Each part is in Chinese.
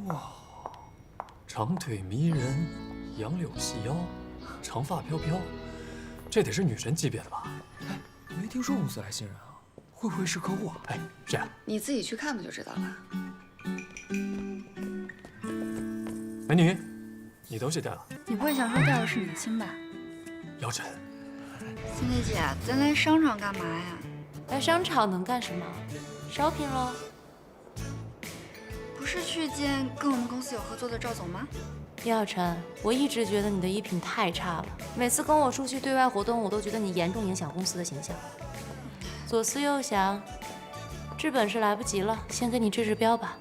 哇，长腿迷人，杨柳细腰，长发飘飘，这得是女神级别的吧？哎，没听说公司来新人啊，会不会是客户啊？哎，谁啊？你自己去看不就知道了。美女，你东西带了？你不会想说带的是明星吧？姚晨，欣姐姐，咱来商场干嘛呀？来商场能干什么？shopping喽。不是去见跟我们公司有合作的赵总吗？叶晨，我一直觉得你的衣品太差了，每次跟我出去对外活动，我都觉得你严重影响公司的形象。左思右想，治本是来不及了，先给你治治标吧。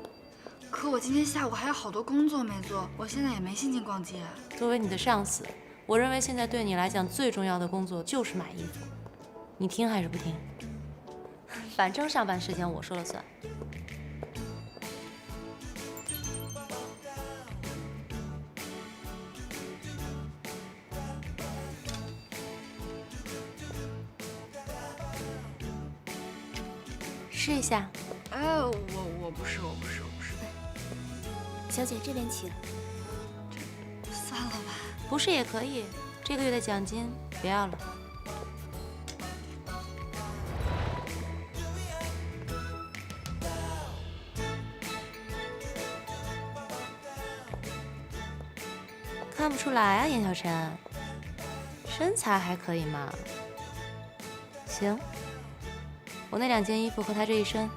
可我今天下午还有好多工作没做，我现在也没心情逛街。作为你的上司，我认为现在对你来讲最重要的工作就是买衣服。你听还是不听？反正上班时间我说了算。试一下。哎，我不是。小姐这边请。算了吧。不是也可以，这个月的奖金不要了。看不出来啊，严小晨，身材还可以嘛。行，我那2件衣服和他这一身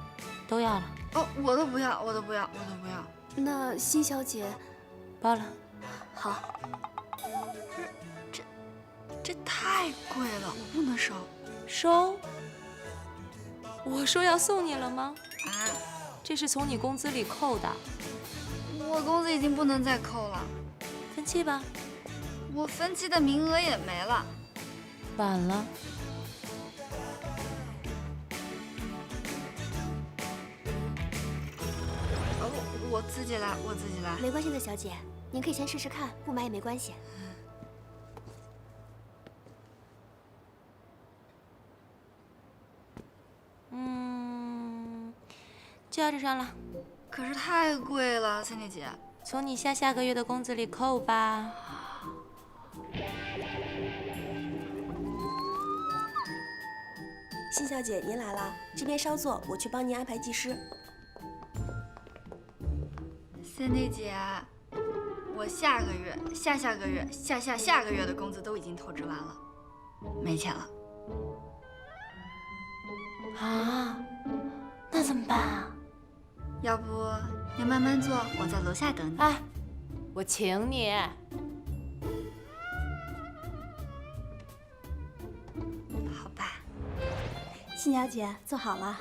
都要了。哦，我都不要。那辛小姐，包了。好。这太贵了，我不能收。收？我说要送你了吗？啊？这是从你工资里扣的。我工资已经不能再扣了。分期吧。我分期的名额也没了。晚了。我自己来。没关系的，小姐，您可以先试试看，不买也没关系。就要这双了。可是太贵了，森姐姐。从你下个月的工资里扣吧。辛小姐，您来了，这边稍坐，我去帮您安排技师。森姐，我下个月、下个月、下个月的工资都已经透支完了，没钱了。啊？那怎么办啊？要不你慢慢坐，我在楼下等你。哎，我请你。好吧。辛小姐，坐好了。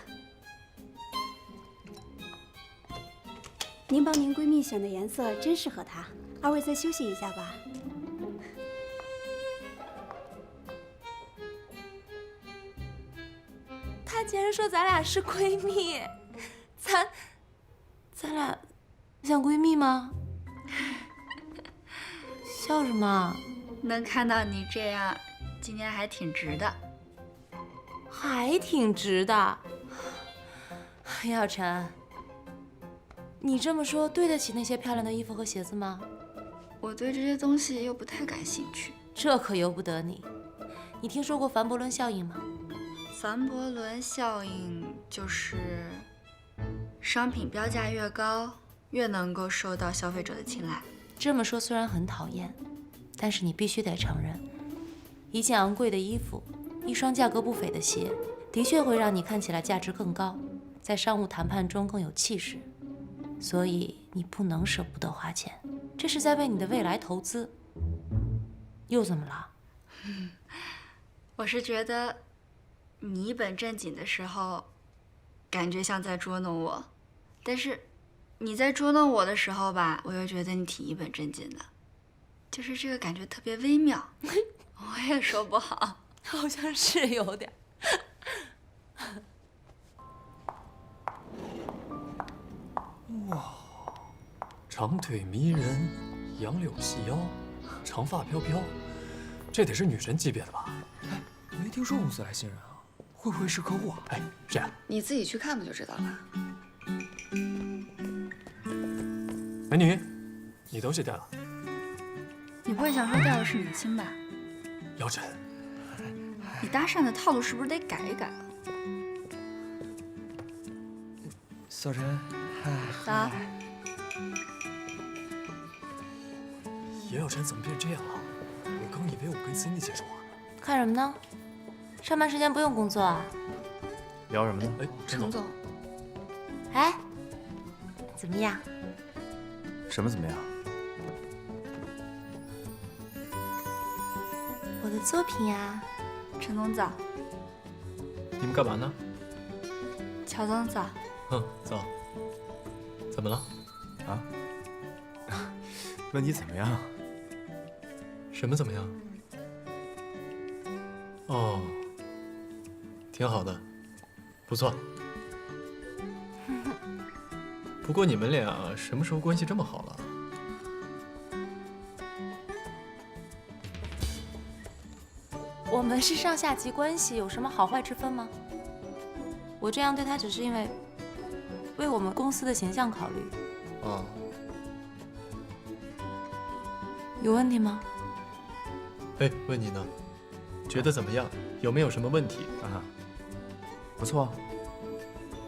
您帮您闺蜜选的颜色真适合她，二位再休息一下吧。她竟然说咱俩是闺蜜，咱俩像闺蜜吗？笑什么？能看到你这样，今天还挺值的。还挺值的。叶晨，你这么说对得起那些漂亮的衣服和鞋子吗？我对这些东西又不太感兴趣。这可由不得你。你听说过凡伯伦效应吗？凡伯伦效应就是商品标价越高，越能够受到消费者的青睐。这么说虽然很讨厌，但是你必须得承认，一件昂贵的衣服，一双价格不菲的鞋，的确会让你看起来价值更高，在商务谈判中更有气势。所以你不能舍不得花钱，这是在为你的未来投资。又怎么了？我是觉得你一本正经的时候，感觉像在捉弄我，但是你在捉弄我的时候吧，我又觉得你挺一本正经的，就是这个感觉特别微妙，我也说不好，好像是有点。哇，长腿迷人，杨柳细腰，长发飘飘，这得是女神级别的吧？哎，没听说公司来新人啊，会不会是客户啊？哎，谁啊？你自己去看不就知道了。美美女，你东西带了。你不会想说掉的是你亲吧？姚晨，你搭讪的套路是不是得改一改啊？小陈，咋？叶小晨怎么变这样了？我刚以为我跟 Cindy 姐说话呢。看什么呢？上班时间不用工作啊？聊什么呢？哎，程总，哎，怎么样？什么怎么样？我的作品呀。陈总早，你们干嘛呢？乔总早。走。怎么了？啊？问你怎么样？什么怎么样？哦，挺好的，不错。不过你们俩什么时候关系这么好了？我们是上下级关系，有什么好坏之分吗？我这样对他只是因为我们公司的形象考虑。啊，有问题吗？哎，问你呢，觉得怎么样？有没有什么问题？啊，不错，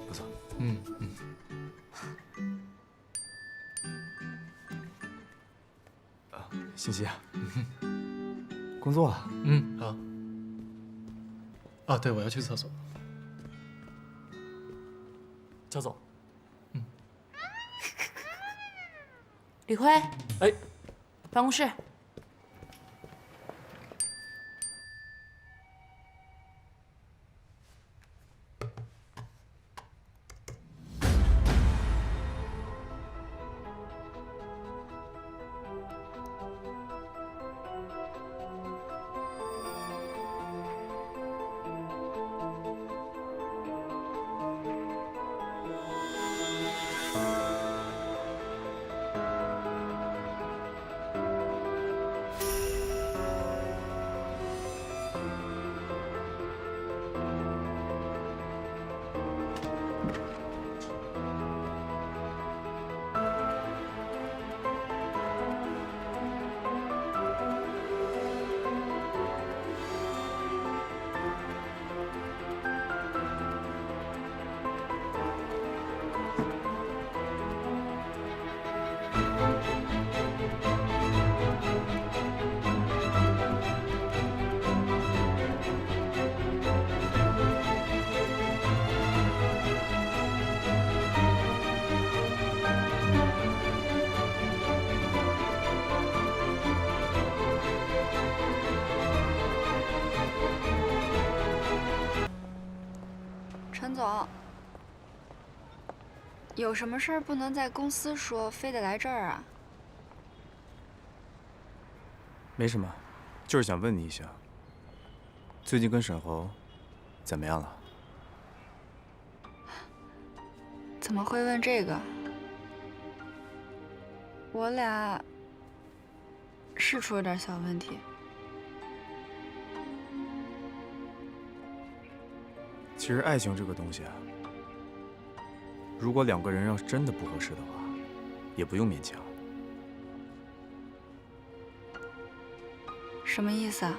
不错。嗯。欣欣啊，工作了。好。啊，对，我要去厕所。焦总。李辉，哎，办公室。陈总，有什么事儿不能在公司说，非得来这儿啊？没什么，就是想问你一下，最近跟沈侯怎么样了？怎么会问这个？我俩是出了点小问题。其实爱情这个东西啊，如果两个人要是真的不合适的话，也不用勉强。什么意思啊？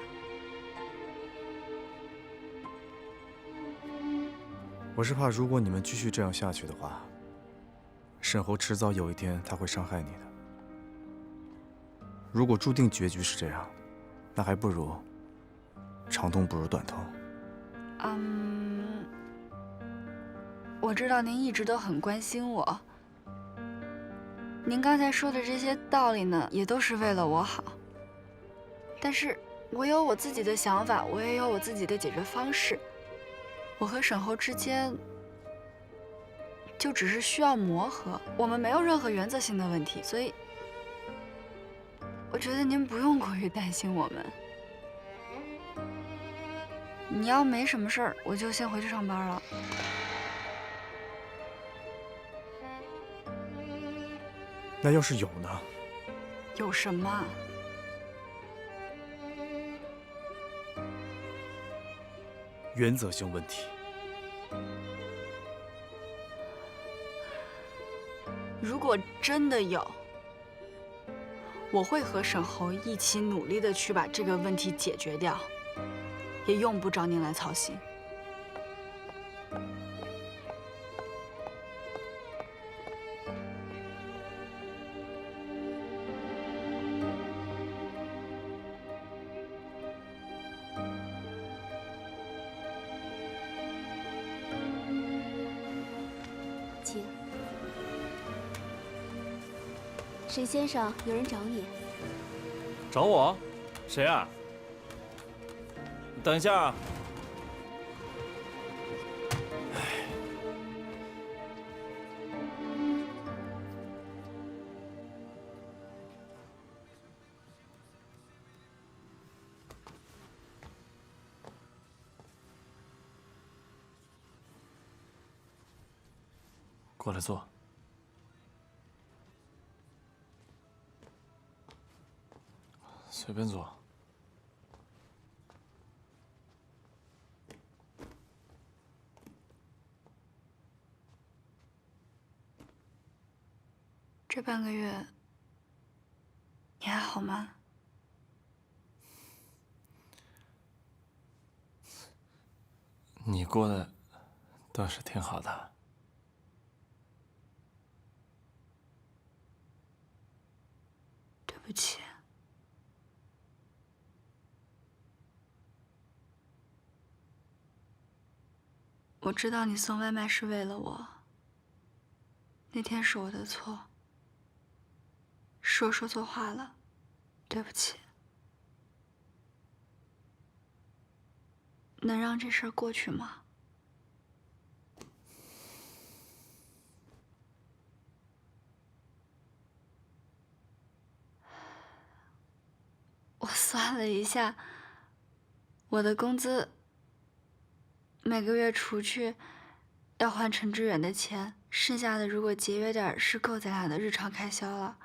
我是怕，如果你们继续这样下去的话，沈侯迟早有一天他会伤害你的。如果注定结局是这样，那还不如长痛不如短痛。我知道您一直都很关心我。您刚才说的这些道理呢，也都是为了我好。但是我有我自己的想法，我也有我自己的解决方式。我和沈侯之间就只是需要磨合，我们没有任何原则性的问题，所以我觉得您不用过于担心我们。你要没什么事儿，我就先回去上班了。那要是有呢？有什么？原则性问题。如果真的有，我会和沈侯一起努力的去把这个问题解决掉，也用不着您来操心。请。沈先生，有人找你。找我？谁啊？等一下啊！过来坐。随便坐。这半个月，你还好吗？你过得倒是挺好的。对不起。我知道你送外卖是为了我，那天是我的错，是我说错话了，对不起。能让这事儿过去吗？我算了一下，我的工资每个月除去要还陈志远的钱，剩下的如果节约点是够咱俩的日常开销了。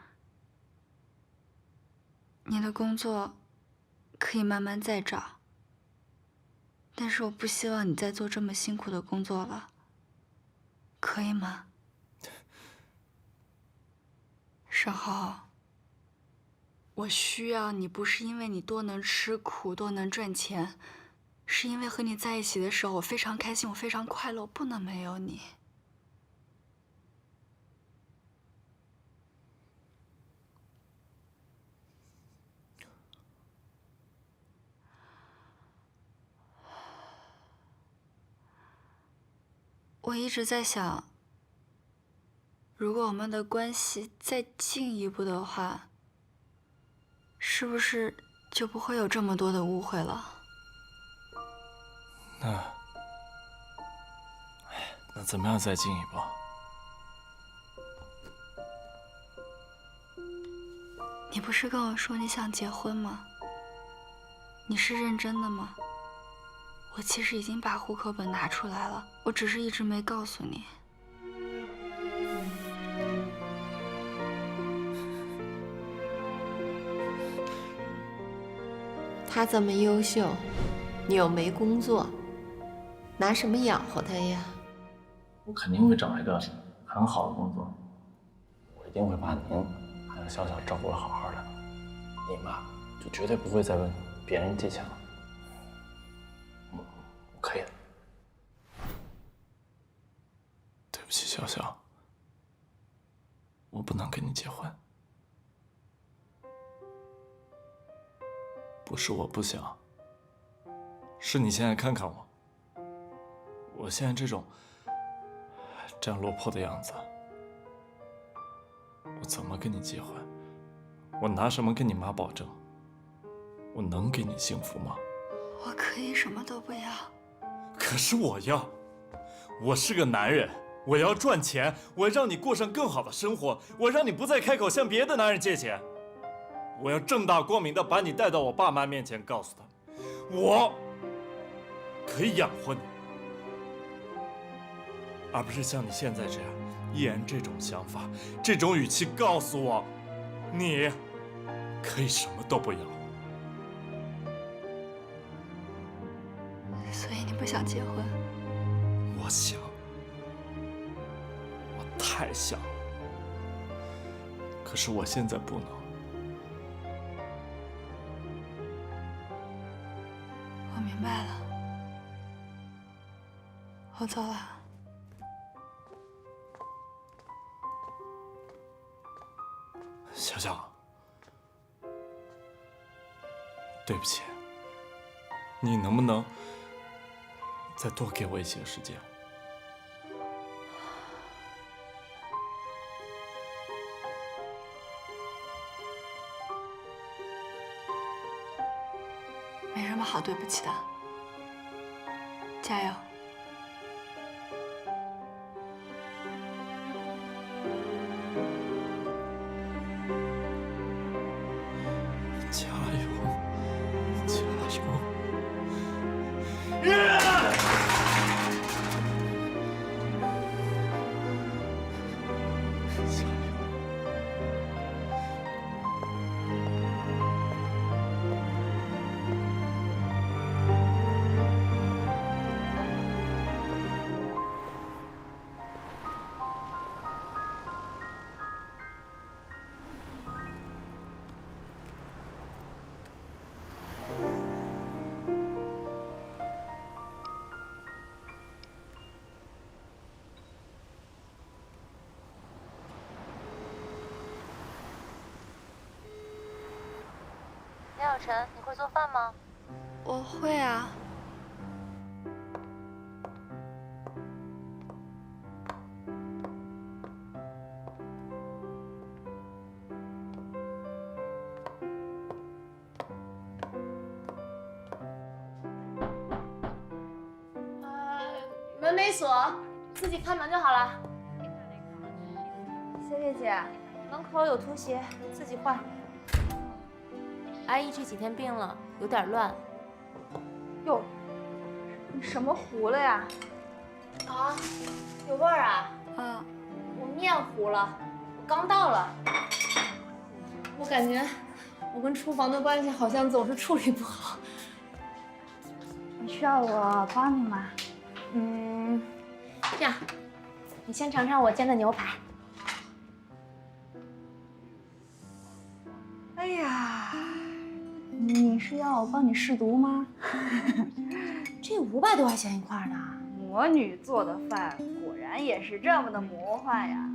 你的工作可以慢慢再找，但是我不希望你再做这么辛苦的工作了，可以吗？沈侯，我需要你不是因为你多能吃苦，多能赚钱，是因为和你在一起的时候我非常开心，我非常快乐，我不能没有你。我一直在想，如果我们的关系再进一步的话，是不是就不会有这么多的误会了？那怎么样再进一步？你不是跟我说你想结婚吗？你是认真的吗？我其实已经把户口本拿出来了，我只是一直没告诉你。他这么优秀，你又没工作，拿什么养活他呀？我肯定会找一个很好的工作，我一定会把您还有小小照顾得好好的，你妈就绝对不会再问别人借钱了。我可以的。对不起，小小，我不能跟你结婚。不是我不想，是你现在看看我，我现在这样落魄的样子，我怎么跟你结婚？我拿什么跟你妈保证？我能给你幸福吗？我可以什么都不要。可是我要，我是个男人，我要赚钱，我要让你过上更好的生活，我让你不再开口向别的男人借钱。我要正大光明的把你带到我爸妈面前，告诉他们，我可以养活你，而不是像你现在这样，依然这种想法、这种语气告诉我，你可以什么都不要。所以你不想结婚？我想，我太想了，可是我现在不能。我走了。小小，对不起，你能不能再多给我一些时间？没什么好对不起的，加油！加油！加油！梁小晨，你会做饭吗？我会啊。门没锁，自己开门就好了。谢谢姐。门口有拖鞋，自己换。阿姨这几天病了，有点乱。哟，你什么糊了呀？啊，有味儿啊？嗯，我面糊了，我刚到了。我感觉我跟厨房的关系好像总是处理不好。你需要我帮你吗？这样，你先尝尝我煎的牛排。哎呀，你是要我帮你试毒吗？这500多块钱一块呢。魔女做的饭果然也是这么的魔幻呀！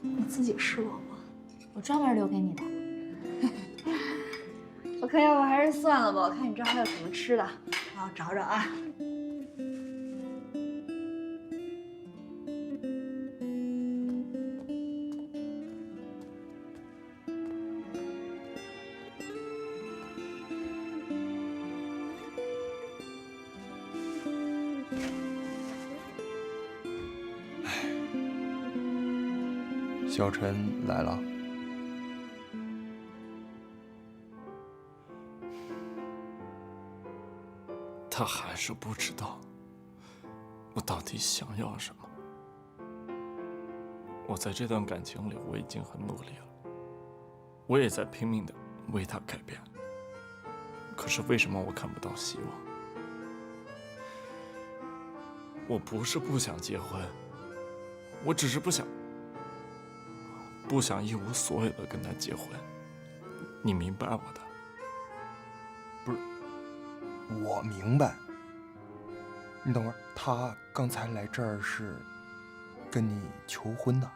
你自己试过吗？我专门留给你的。我看要不还是算了吧，我看你这还有什么吃的，让我找找啊。小陈来了。他还是不知道我到底想要什么。我在这段感情里，我已经很努力了，我也在拼命的为他改变。可是为什么我看不到希望？我不是不想结婚，我只是不想一无所有的跟他结婚。你明白我的？不是，我明白。你等会儿，他刚才来这儿是跟你求婚的。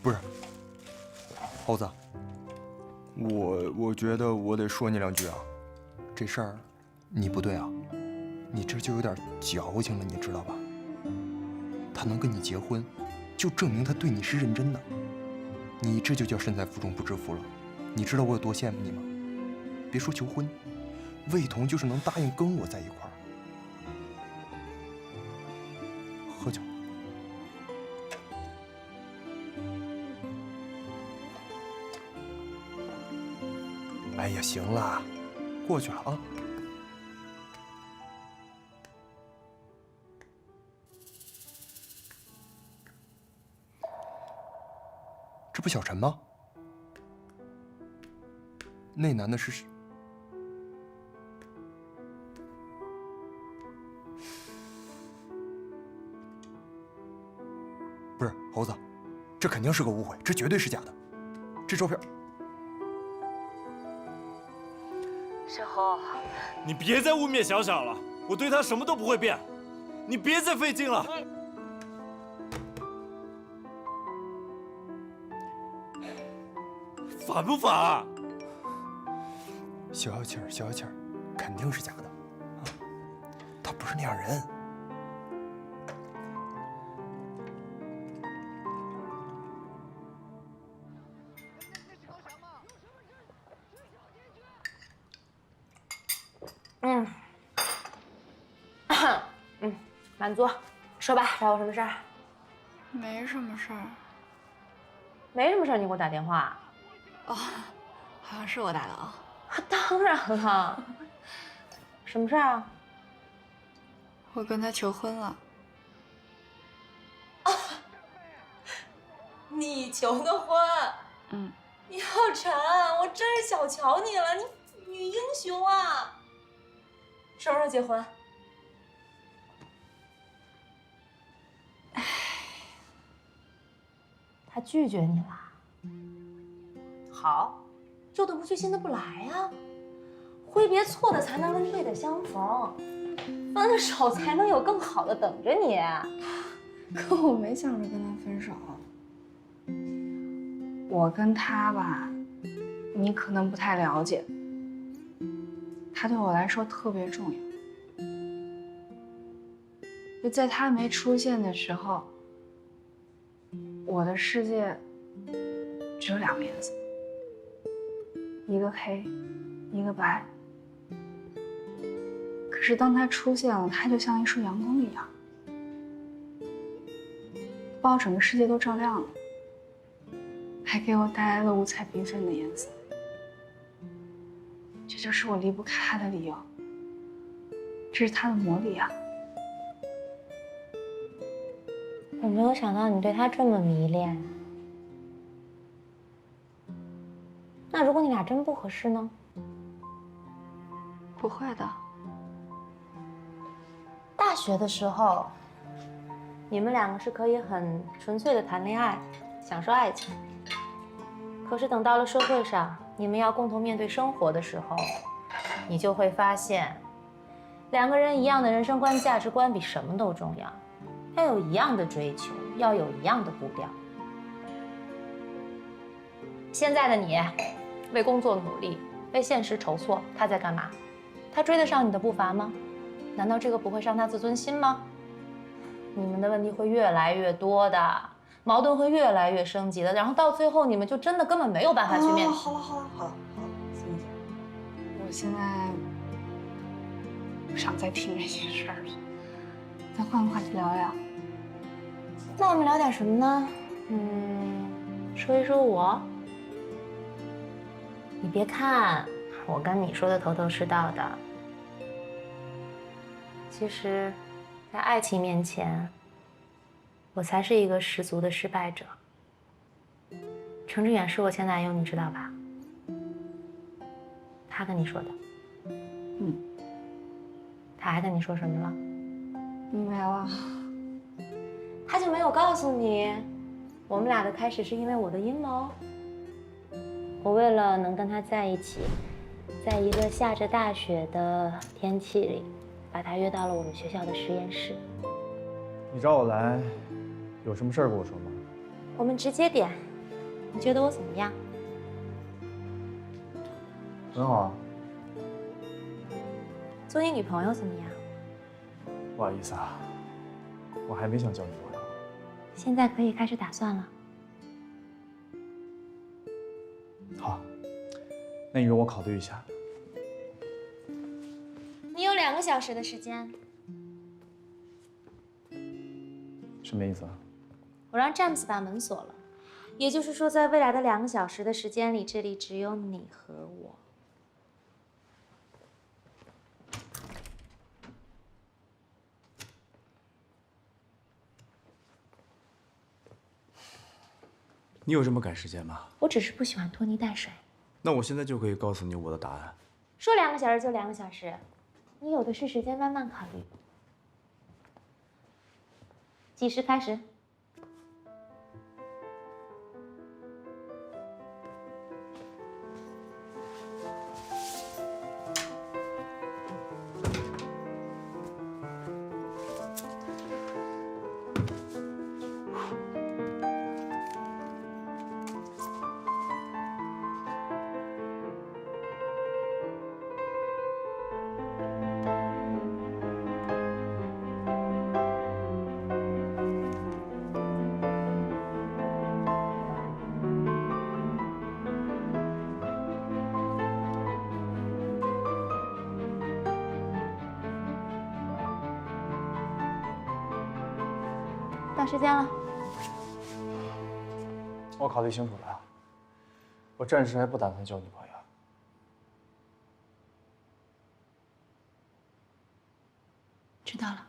不是，猴子，我觉得我得说你2句啊。这事儿你不对啊，你这就有点矫情了，你知道吧？他能跟你结婚，就证明他对你是认真的。你这就叫身在福中不知福了。你知道我有多羡慕你吗？别说求婚，魏彤就是能答应跟我在一块儿。喝酒。哎呀，行了，过去了啊。这不小陈吗？那男的是？不是猴子，这肯定是个误会，这绝对是假的。这照片，小侯，你别再污蔑小小了，我对他什么都不会变，你别再费劲了。烦不烦啊？消消气儿，消消气儿，肯定是假的，啊，他不是那样人。满足，说吧，找我什么事儿？没什么事儿。没什么事儿，你给我打电话。哦，好像是我打的啊。当然了，什么事儿啊？我跟他求婚了。你求的婚？嗯。姚晨，我真是小瞧你了，你女英雄啊！什么时候结婚？他拒绝你了。好，旧的不去，新的不来呀。挥别错的，才能跟对的相逢；分了手，才能有更好的等着你。可我没想着跟他分手。我跟他吧，你可能不太了解，他对我来说特别重要。就在他没出现的时候，我的世界只有2个颜色，一个黑，一个白。可是当他出现了，他就像一束阳光一样，把我整个世界都照亮了，还给我带来了五彩缤纷的颜色。这就是我离不开他的理由，这是他的魔力啊！我没有想到你对他这么迷恋。那如果你俩真不合适呢？不会的。大学的时候，你们2个是可以很纯粹的谈恋爱，享受爱情。可是等到了社会上，你们要共同面对生活的时候，你就会发现，2个人一样的人生观、价值观比什么都重要。要有一样的追求，要有一样的步调。现在的你，为工作努力，为现实筹措，他在干嘛？他追得上你的步伐吗？难道这个不会伤他自尊心吗？你们的问题会越来越多的，矛盾会越来越升级的，然后到最后你们就真的根本没有办法去面对。好了，孙姐，我现在不想再听这些事儿了，咱换个话题聊聊。那我们聊点什么呢？说一说我。你别看我跟你说的头头是道的，其实，在爱情面前，我才是一个十足的失败者。程志远是我前男友，你知道吧？他跟你说的。他还跟你说什么了？没了。他就没有告诉你，我们俩的开始是因为我的阴谋。我为了能跟他在一起，在一个下着大雪的天气里，把他约到了我们学校的实验室。你找我来，有什么事儿跟我说吗？我们直接点，你觉得我怎么样？很好啊。做你女朋友怎么样？不好意思啊，我还没想交女朋友。现在可以开始打算了。好，那你容我考虑一下。你有2个小时的时间。什么意思啊？我让詹姆斯把门锁了，也就是说，在未来的2个小时的时间里，这里只有你和我。你有这么赶时间吗？我只是不喜欢拖泥带水。那我现在就可以告诉你我的答案。说2个小时就2个小时，你有的是时间慢慢考虑。计时开始。时间了。我考虑清楚了，我暂时还不打算交女朋友。知道了。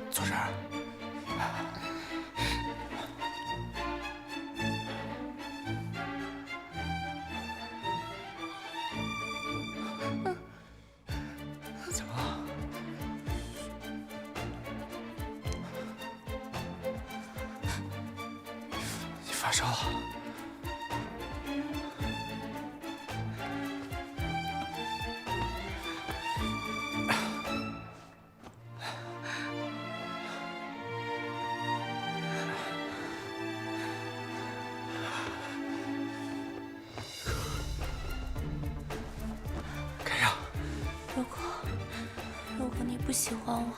坐这儿。怎么了？你发烧了？如果你不喜欢我，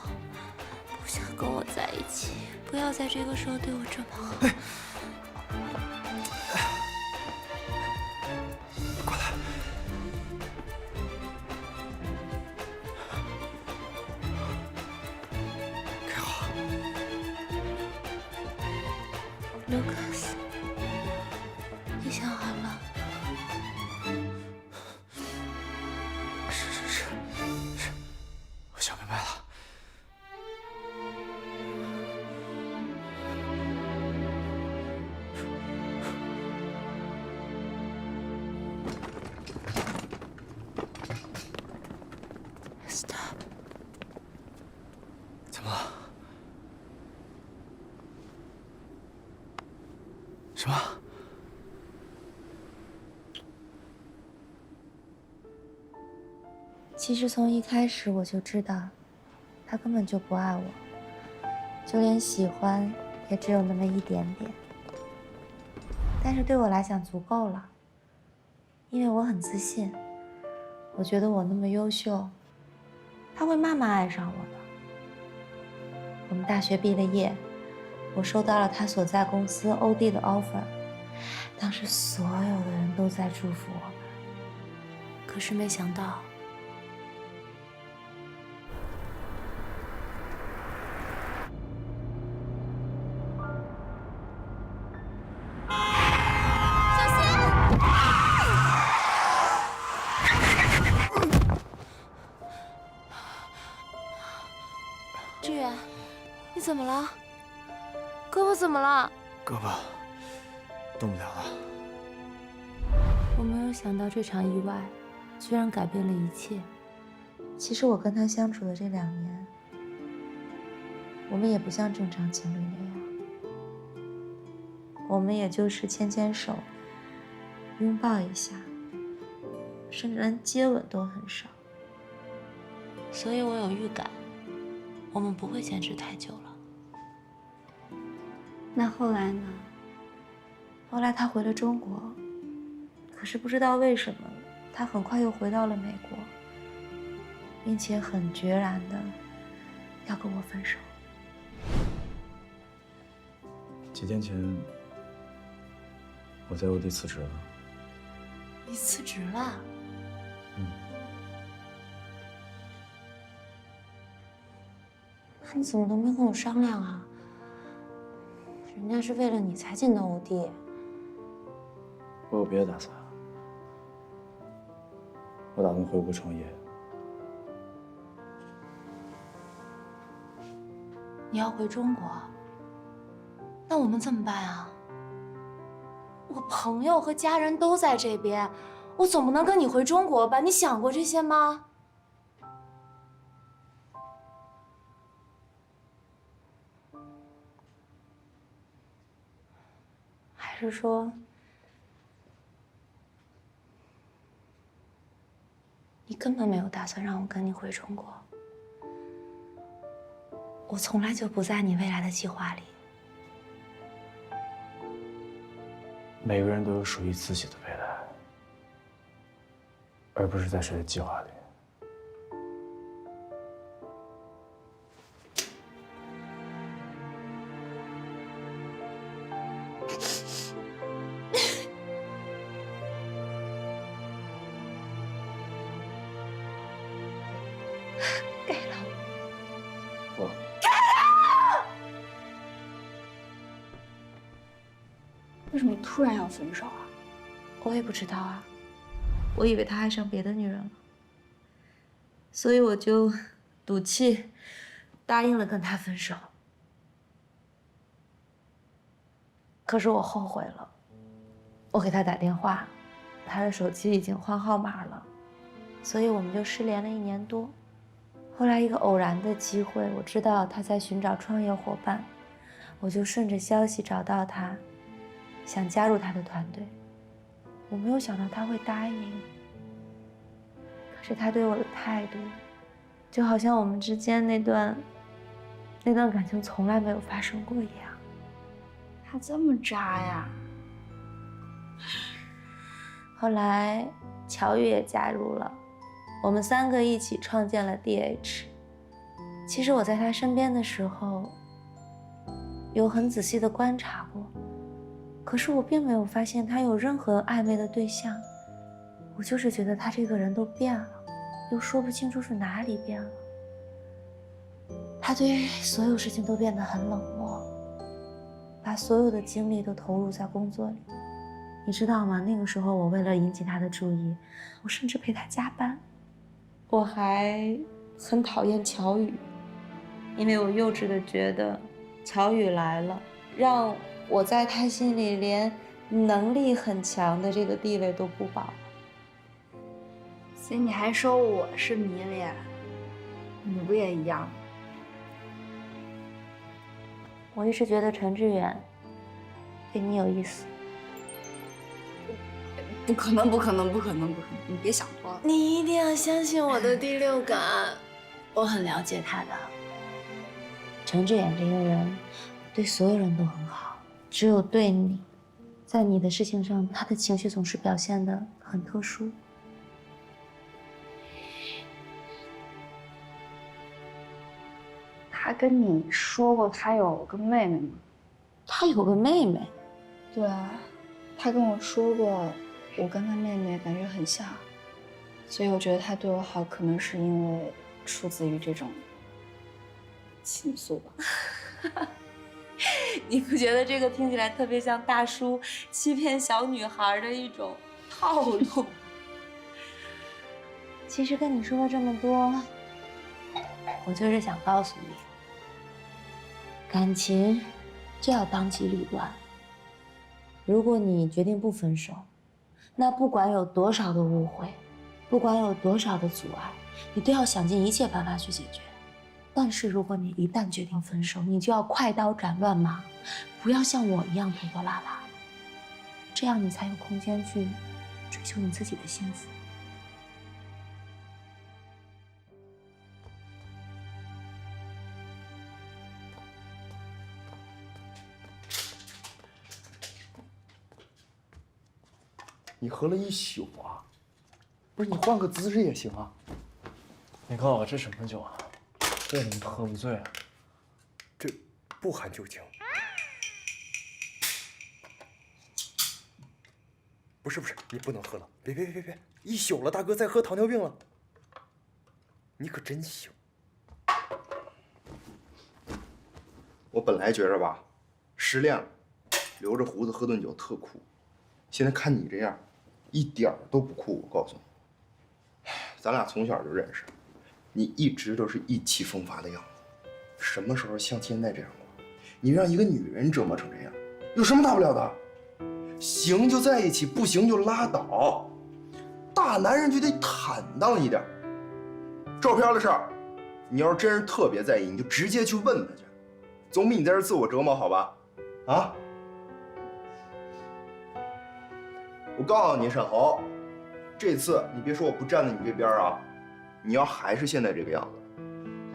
不想跟我在一起，不要在这个时候对我这么好。过来。开好。Lucas， 你想好了？是，我想明白了。Stop。怎么了？什么？其实从一开始我就知道，他根本就不爱我，就连喜欢也只有那么一点点。但是对我来讲足够了，因为我很自信，我觉得我那么优秀，他会慢慢爱上我的。我们大学毕了业，我收到了他所在公司欧弟的 offer， 当时所有的人都在祝福我们，可是没想到。志远，你怎么了？胳膊怎么了？胳膊动不了了。我没有想到这场意外，居然改变了一切。其实我跟他相处的这2年，我们也不像正常情侣那样，我们也就是牵牵手，拥抱一下，甚至连接吻都很少。所以我有预感，我们不会坚持太久了。那后来呢？后来他回了中国，可是不知道为什么，他很快又回到了美国，并且很决然的要跟我分手。几天前，我在欧弟辞职了。你辞职了？那你怎么都没跟我商量啊？人家是为了你才进的欧弟。我有别的打算，我打算回国创业。你要回中国？那我们怎么办啊？我朋友和家人都在这边，我总不能跟你回中国吧？你想过这些吗？是说，你根本没有打算让我跟你回中国？我从来就不在你未来的计划里。每个人都有属于自己的未来，而不是在谁的计划里。给了，我给了。为什么突然要分手啊？我也不知道啊，我以为他爱上别的女人了，所以我就赌气答应了跟他分手。可是我后悔了，我给他打电话，他的手机已经换号码了，所以我们就失联了1年多。后来一个偶然的机会，我知道他在寻找创业伙伴，我就顺着消息找到他，想加入他的团队。我没有想到他会答应，可是他对我的态度，就好像我们之间那段感情从来没有发生过一样。他这么渣呀？后来乔宇也加入了，我们3个一起创建了 DH。其实我在他身边的时候，有很仔细的观察过，可是我并没有发现他有任何暧昧的对象。我就是觉得他这个人都变了，又说不清楚是哪里变了。他对所有事情都变得很冷漠，把所有的精力都投入在工作里。你知道吗？那个时候我为了引起他的注意，我甚至陪他加班。我还很讨厌乔宇，因为我幼稚的觉得乔宇来了，让我在他心里连能力很强的这个地位都不保了。所以你还说我是迷恋，你不也一样吗？我一直觉得陈志远对你有意思。不可能，不可能，不可能，不可能！你别想多了。你一定要相信我的第六感，我很了解他的。陈志远这个人对所有人都很好，只有对你，在你的事情上，他的情绪总是表现得很特殊。他跟你说过他有个妹妹吗？他有个妹妹？对啊，他跟我说过，我跟他妹妹感觉很像，所以我觉得他对我好，可能是因为出自于这种情愫吧。你不觉得这个听起来特别像大叔欺骗小女孩的一种套路？其实跟你说了这么多，我就是想告诉你，感情就要当机立断。如果你决定不分手，那不管有多少的误会，不管有多少的阻碍，你都要想尽一切办法去解决。但是如果你一旦决定分手，你就要快刀斩乱麻，不要像我一样拖拖拉拉，这样你才有空间去追求你自己的幸福。你喝了1宿啊？不是，你换个姿势也行啊。你告诉我这什么酒啊？为什么喝不醉啊？这不含酒精。不是，你不能喝了！别，1宿了，大哥再喝糖尿病了。你可真行。我本来觉着吧，失恋了，留着胡子喝顿酒特酷。现在看你这样，一点儿都不酷。我告诉你，咱俩从小就认识，你一直都是意气风发的样子，什么时候像现在这样过？你让一个女人折磨成这样，有什么大不了的？行就在一起，不行就拉倒。大男人就得坦荡一点。照片的事儿，你要是真是特别在意，你就直接去问他去，总比你在这自我折磨好吧？啊？我告诉你，沈侯，这次你别说我不站在你这边啊，你要还是现在这个样子，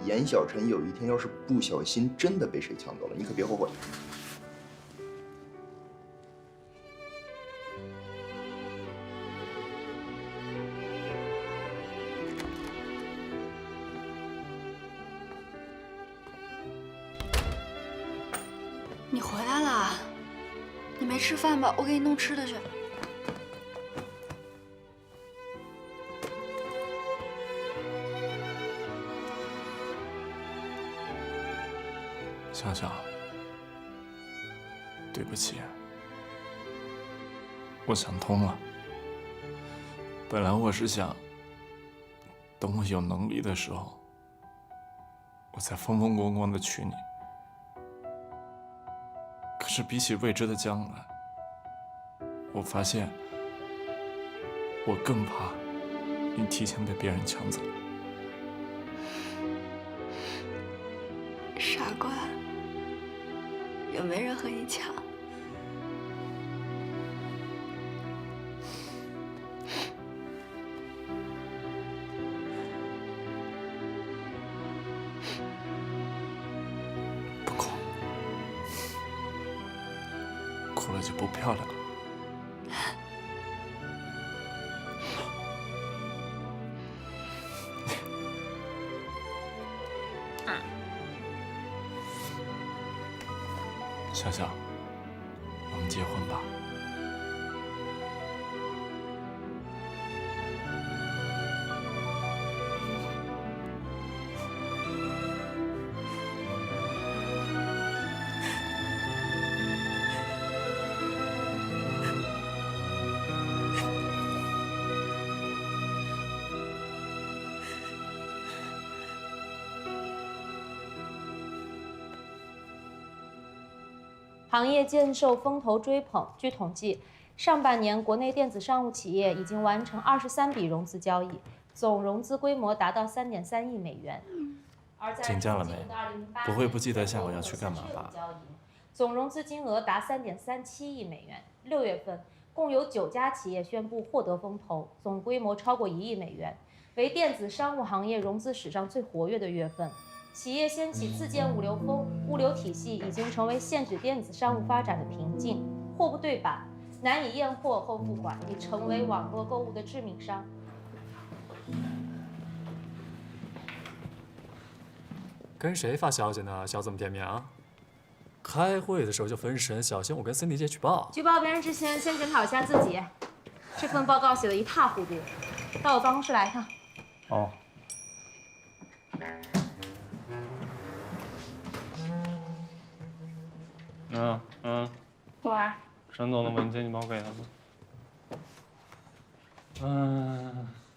严小晨有一天要是不小心真的被谁抢走了，你可别后悔。你回来了，你没吃饭吧？我给你弄吃的去。香香，对不起，我想通了。本来我是想，等我有能力的时候，我再风风光光的娶你。可是比起未知的将来，我发现我更怕你提前被别人抢走。傻瓜，有没人和你抢？不哭，哭了就不漂亮了。香香，我们结婚吧。行业渐受风头追捧。据统计，上半年国内电子商务企业已经完成23笔融资交易，总融资规模达到3.3亿美元。请假了没？不会不记得下午要去干嘛吧？总融资金额达3.37亿美元。6月份，共有9家企业宣布获得风投，总规模超过1亿美元，为电子商务行业融资史上最活跃的月份。企业掀起自建物流风，物流体系已经成为限制电子商务发展的瓶颈。货不对版，难以验货后付款，已成为网络购物的致命伤。跟谁发消息呢？笑这么甜蜜啊！开会的时候就分神，小心我跟Cindy姐举报。举报别人之前，先检讨一下自己。这份报告写得一塌糊涂，到我办公室来一趟。哦。喂。沈总的文件你帮我给他吧。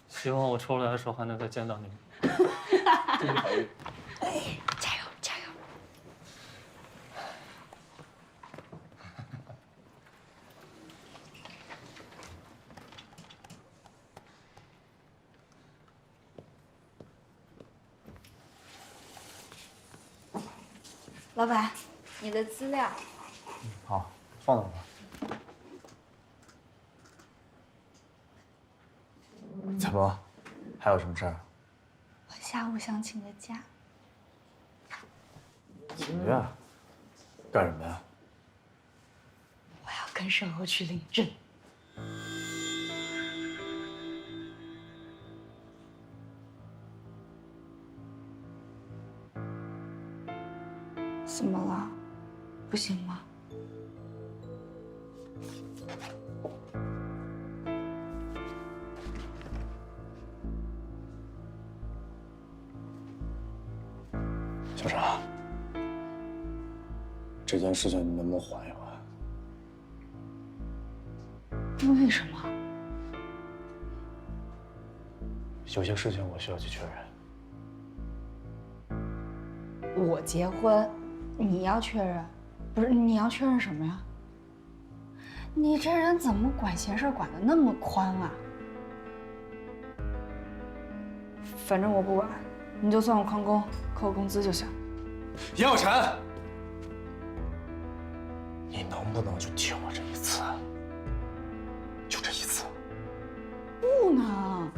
希望我抽出来的时候还能再见到你。加油加油！老板，你的资料。好，放那吧。怎么？还有什么事儿？我下午想请个假。请假？干什么呀？我要跟沈侯去领证。怎么了？不行吗？小常，这件事情你能不能缓一缓？为什么？有些事情我需要去确认。我结婚，你要确认？不是，你要确认什么呀？你这人怎么管闲事管得那么宽啊？反正我不管，你就算我旷工，扣我工资就行。严小晨，你能不能就听我这一次？就这一次。住呢。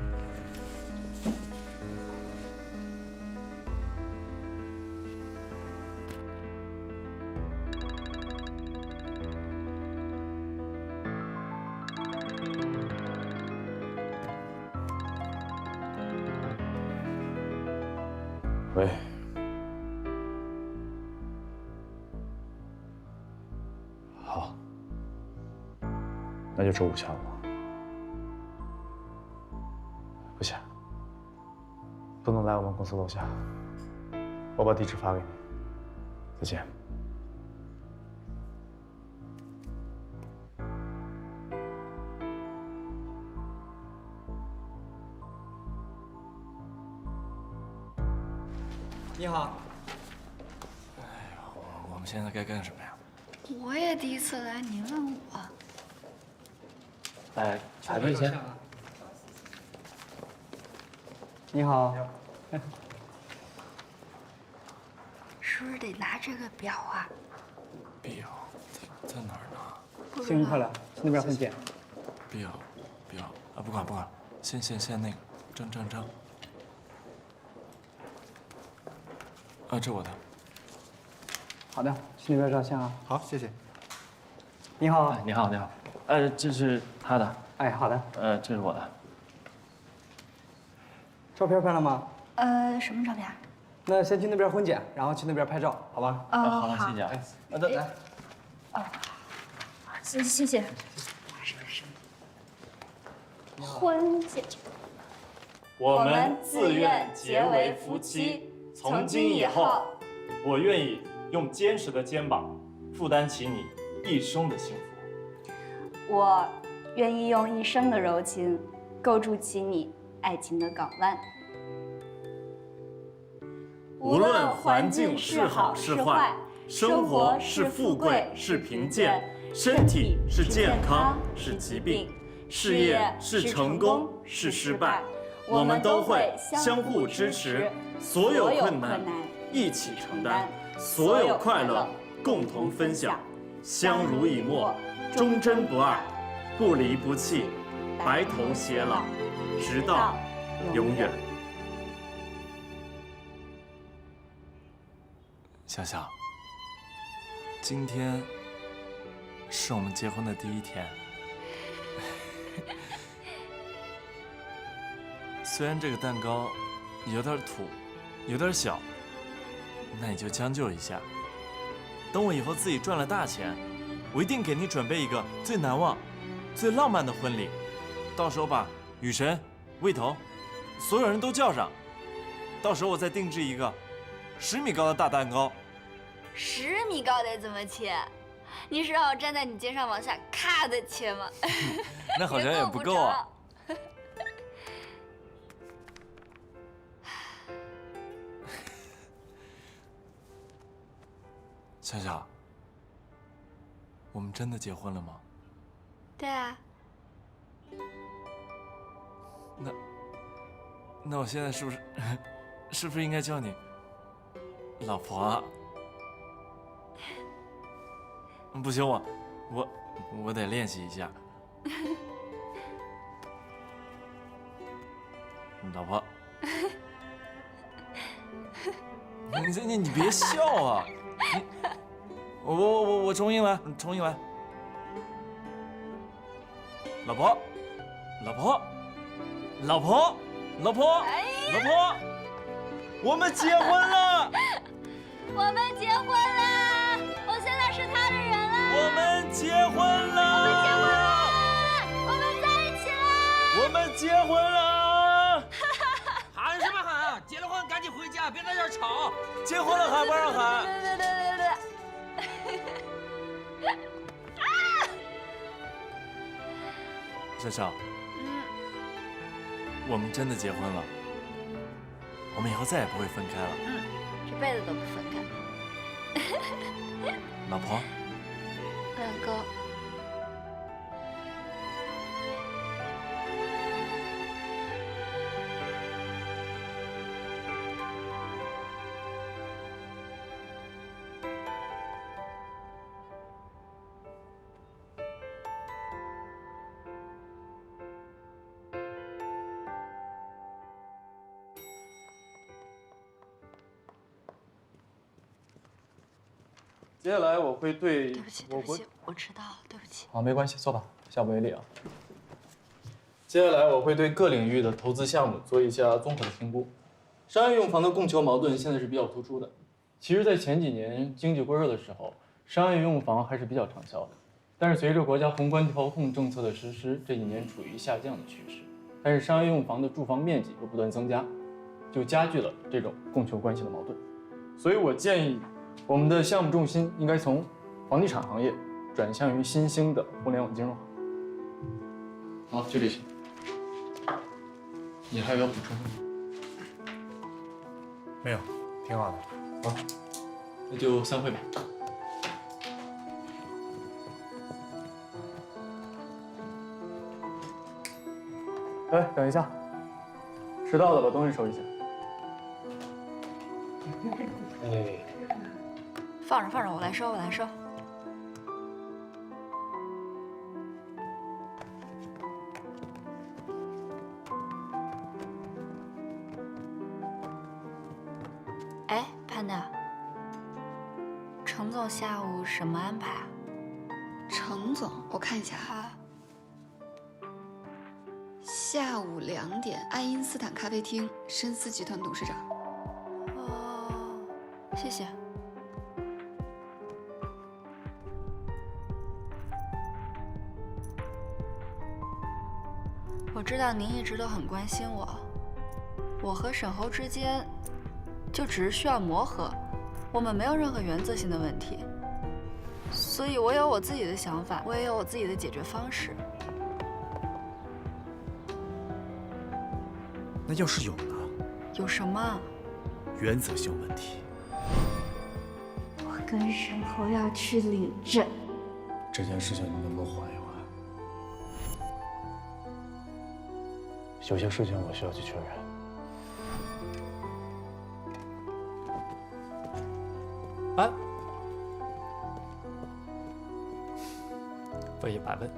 喂，好，那就周五下午。不行，不能来我们公司楼下，我把地址发给你。再见。你好。我们现在该干什么呀？我也第一次来，你问我。来，排队先。你好。是不是得拿这个表啊？表在哪儿呢？新人快来，去那边分拣。表啊，不管，先那个证。啊，这我的。好的，去那边照相啊。好，谢谢。你好。你好。这是他的。哎，好的。这是我的。照片拍了吗？什么照片？那先去那边婚检，然后去那边拍照，好吧？好了，谢谢啊。来。谢谢。婚检。我们自愿结为夫妻，从今以后，我愿意用坚实的肩膀负担起你一生的幸福。我愿意用一生的柔情构筑起你爱情的港湾。无论环境是好是坏，生活是富贵是贫贱，身体是健康是疾病，事业是成功是失败，我们都会相互支持，所有困难一起承担，所有快乐共同分享，相濡以沫，忠贞不二，不离不弃，白头偕老，直到永远。小小，今天是我们结婚的第一天。虽然这个蛋糕有点土，有点小，那你就将就一下。等我以后自己赚了大钱，我一定给你准备一个最难忘、最浪漫的婚礼。到时候把雨神、魏头，所有人都叫上。到时候我再定制一个10米高的大蛋糕。10米高得怎么切？你是让我站在你肩上往下咔的切吗？那好像也不够啊。笑笑，我们真的结婚了吗？对啊。那我现在是不是应该叫你老婆啊？不行，我得练习一下。老婆，你别笑啊！我重新来。老婆，我们结婚了！我们结婚了！我现在是他的人了！我们结婚了！我们在一起了！我们结婚了！喊什么喊啊？结了婚赶紧回家，别在这儿吵！结婚了还不让喊？笑笑，我们真的结婚了，我们以后再也不会分开了。这辈子都不分开。老婆，老公。接下来我会对对不起，我迟到了，对不起。好，没关系，坐吧，下不为例啊。接下来我会对各领域的投资项目做一下综合的评估。商业用房的供求矛盾现在是比较突出的。其实，在前几年经济过热的时候，商业用房还是比较畅销的。但是随着国家宏观调控政策的实施，这几年处于下降的趋势。但是商业用房的住房面积又不断增加，就加剧了这种供求关系的矛盾。所以我建议，我们的项目重心应该从房地产行业转向于新兴的互联网金融行业。好，就这些。你还有要补充的吗？没有，挺好的。好，那就散会吧。哎，等一下，迟到了，把东西收一下。哎，放着，我来收。哎，潘娜，程总下午什么安排啊？程总，我看一下哈。下午2点，爱因斯坦咖啡厅，深思集团董事长。哦，谢谢。我知道您一直都很关心我，我和沈侯之间就只是需要磨合，我们没有任何原则性的问题，所以我有我自己的想法，我也有我自己的解决方式。那要是有呢？有什么？原则性问题。我跟沈侯要去领证，这件事情你能不能缓一缓？有些事情我需要去确认。哎，问100问。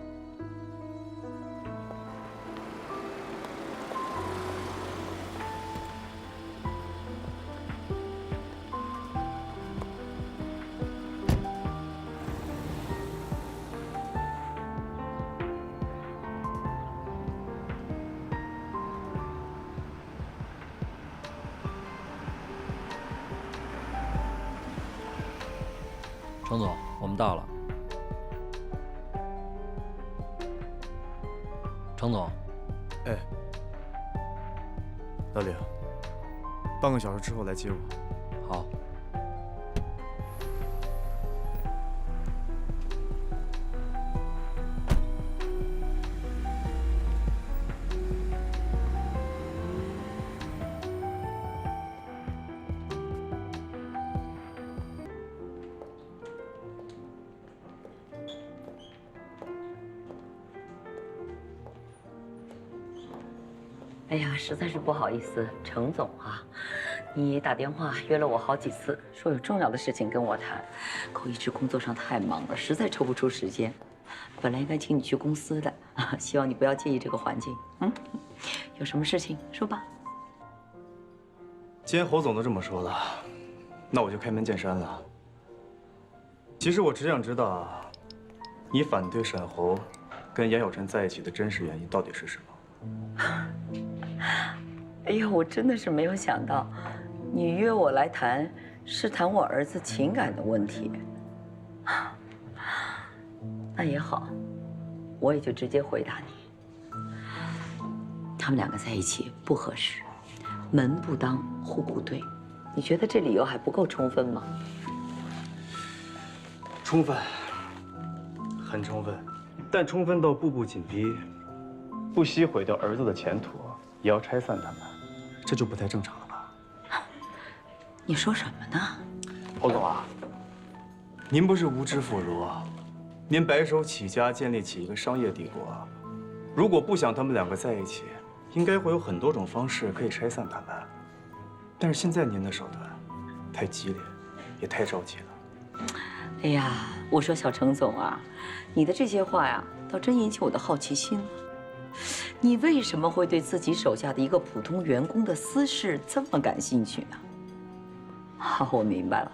程总，我们到了。程总，哎，老李，半个小时之后来接我。好。哎呀，实在是不好意思，程总啊，你打电话约了我好几次，说有重要的事情跟我谈，可我一直工作上太忙了，实在抽不出时间。本来应该请你去公司的，希望你不要介意这个环境。有什么事情说吧。既然侯总都这么说了，那我就开门见山了。其实我只想知道，你反对沈侯跟严小晨在一起的真实原因到底是什么？哎呀，我真的是没有想到，你约我来谈，是谈我儿子情感的问题。那也好，我也就直接回答你，他们2个在一起不合适，门不当户不对，你觉得这理由还不够充分吗？充分，很充分，但充分到步步紧逼，不惜毁掉儿子的前途，也要拆散他们，这就不太正常了吧？你说什么呢？侯总啊，您不是无知妇孺，您白手起家建立起一个商业帝国，如果不想他们2个在一起，应该会有很多种方式可以拆散他们。但是现在您的手段太激烈，也太着急了。哎呀，我说小程总啊，你的这些话呀，倒真引起我的好奇心了。你为什么会对自己手下的一个普通员工的私事这么感兴趣呢？好，我明白了，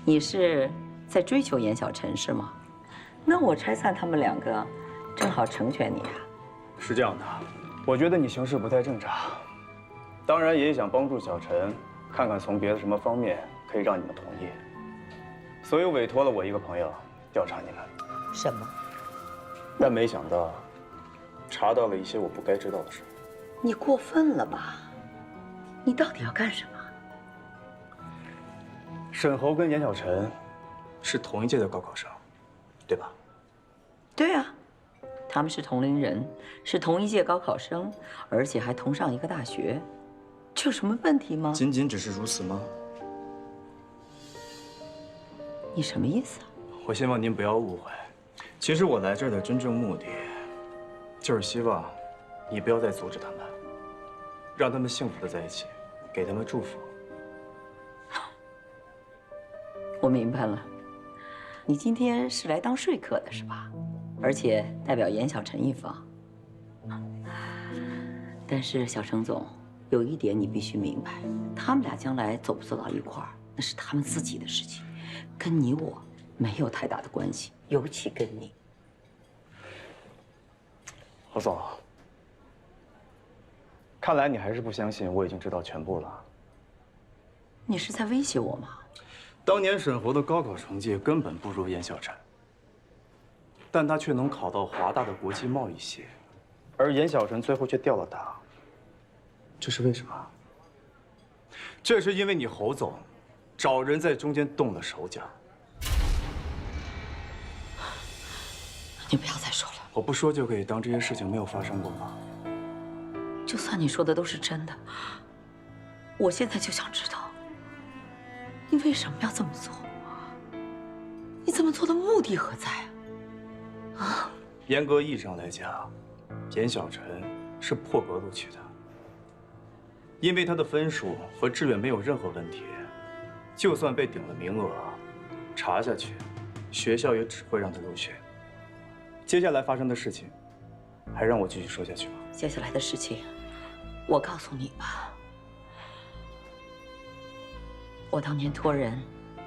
你是在追求严小晨是吗？那我拆散他们两个，正好成全你啊。是这样的，我觉得你行事不太正常，当然也想帮助小陈，看看从别的什么方面可以让你们同意，所以委托了我一个朋友调查你们。什么？但没想到，查到了一些我不该知道的事。你过分了吧？你到底要干什么？沈侯跟严小晨是同一届的高考生，对吧？对啊，他们是同龄人，是同一届高考生，而且还同上一个大学，这有什么问题吗？仅仅只是如此吗？你什么意思啊？我希望您不要误会，其实我来这儿的真正目的，就是希望你不要再阻止他们，让他们幸福的在一起，给他们祝福。我明白了，你今天是来当说客的是吧？而且代表严小晨一方。但是小程总，有一点你必须明白，他们俩将来走不走到一块儿，那是他们自己的事情，跟你我没有太大的关系，尤其跟你。何总，看来你还是不相信我已经知道全部了。你是在威胁我吗？当年沈侯的高考成绩根本不如严小晨，但他却能考到华大的国际贸易系，而严小晨最后却掉了档。这是为什么？这是因为你侯总找人在中间动了手脚。你不要再说了。我不说就可以当这些事情没有发生过吗？就算你说的都是真的，我现在就想知道，你为什么要这么做？你这么做的目的何在啊？啊？严格意义上来讲，严小晨是破格录取的，因为他的分数和志愿没有任何问题，就算被顶了名额，查下去，学校也只会让他入学。接下来发生的事情，还让我继续说下去吗？接下来的事情，我告诉你吧。我当年托人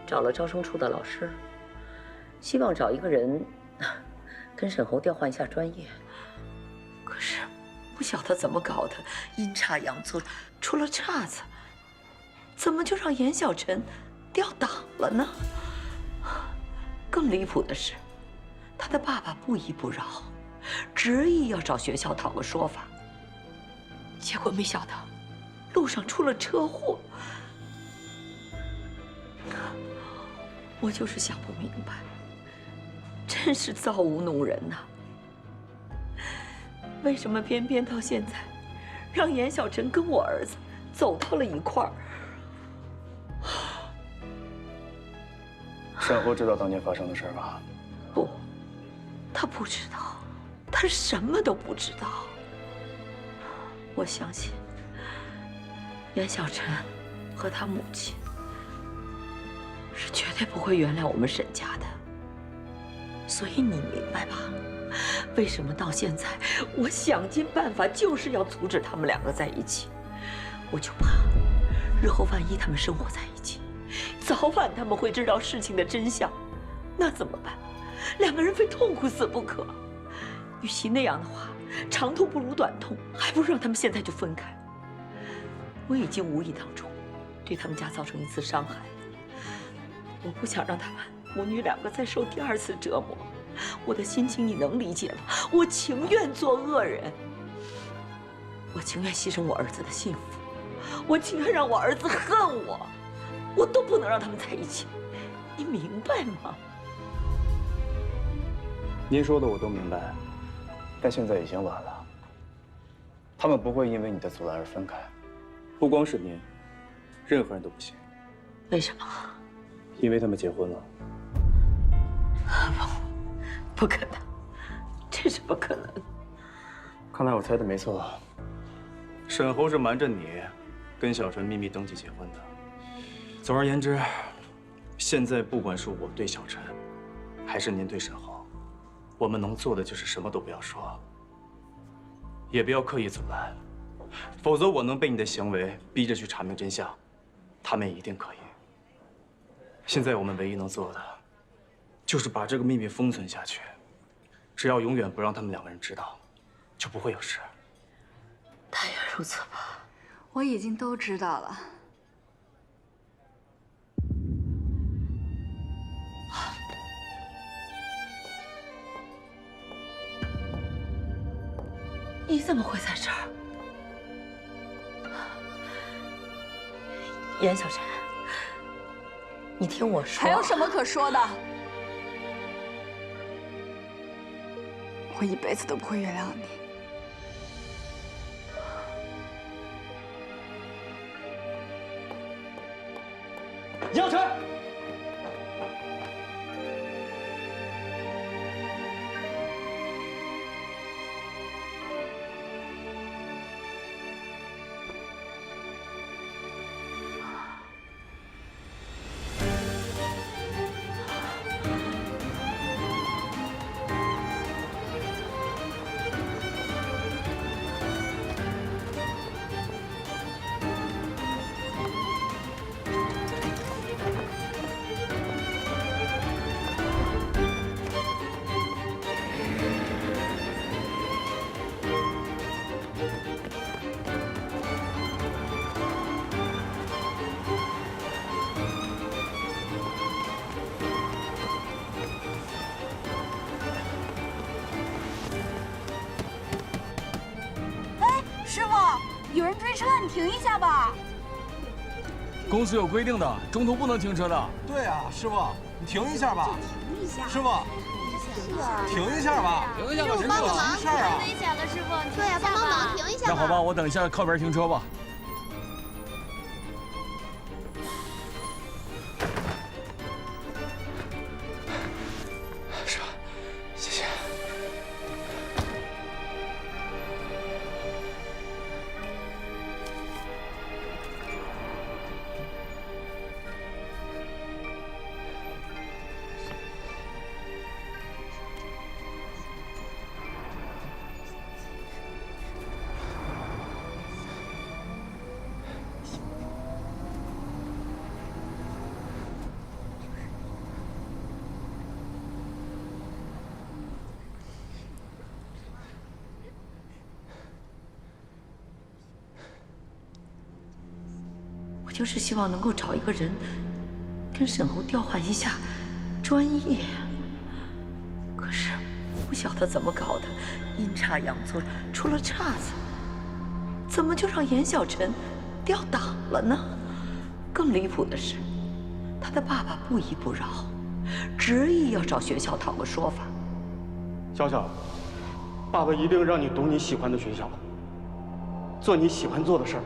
找了招生处的老师，希望找一个人跟沈侯调换一下专业。可是不晓得怎么搞的，阴差阳错出了岔子，怎么就让严小晨调档了呢？更离谱的是，他的爸爸不依不饶，执意要找学校讨个说法。结果没想到，路上出了车祸。我就是想不明白，真是造物弄人呐！为什么偏偏到现在，让严小晨跟我儿子走到了一块儿？沈侯知道当年发生的事吗？不，他不知道，他什么都不知道。我相信，严小晨和他母亲是绝对不会原谅我们沈家的。所以你明白吧？为什么到现在，我想尽办法就是要阻止他们两个在一起？我就怕，日后万一他们生活在一起，早晚他们会知道事情的真相，那怎么办？两个人非痛苦死不可。与其那样的话，长痛不如短痛，还不如让他们现在就分开。我已经无意当中对他们家造成一次伤害，我不想让他们母女两个再受第二次折磨。我的心情你能理解吗？我情愿做恶人，我情愿牺牲我儿子的幸福，我情愿让我儿子恨我，我都不能让他们在一起。你明白吗？您说的我都明白，但现在已经晚了。他们不会因为你的阻拦而分开，不光是您，任何人都不行。为什么？因为他们结婚了。不可能，这是不可能。看来我猜的没错，沈侯是瞒着你，跟小陈秘密登记结婚的。总而言之，现在不管是我对小陈，还是您对沈侯，我们能做的就是什么都不要说，也不要刻意阻拦，否则我能被你的行为逼着去查明真相，他们也一定可以。现在我们唯一能做的，就是把这个秘密封存下去。只要永远不让他们两个人知道，就不会有事。但愿如此吧。我已经都知道了。你怎么会在这儿？严小晨，你听我说。还有什么可说的？我一辈子都不会原谅你。杨晨。师傅，有人追车，你停一下吧。公司有规定的，中途不能停车的。对啊，师傅，你停一下吧。停一下。师傅，停一下吧。停一下吧，师傅。帮个忙，太危险了，师傅。对呀，帮帮忙，停一下吧。那好吧，我等一下靠边停车吧。师傅，谢谢。我就是希望能够找一个人，跟沈侯调换一下专业。可是不晓得怎么搞的，阴差阳错出了岔子，怎么就让严小晨调档了呢？更离谱的是，他的爸爸不依不饶，执意要找学校讨个说法。小小，爸爸一定让你读你喜欢的学校，做你喜欢做的事儿。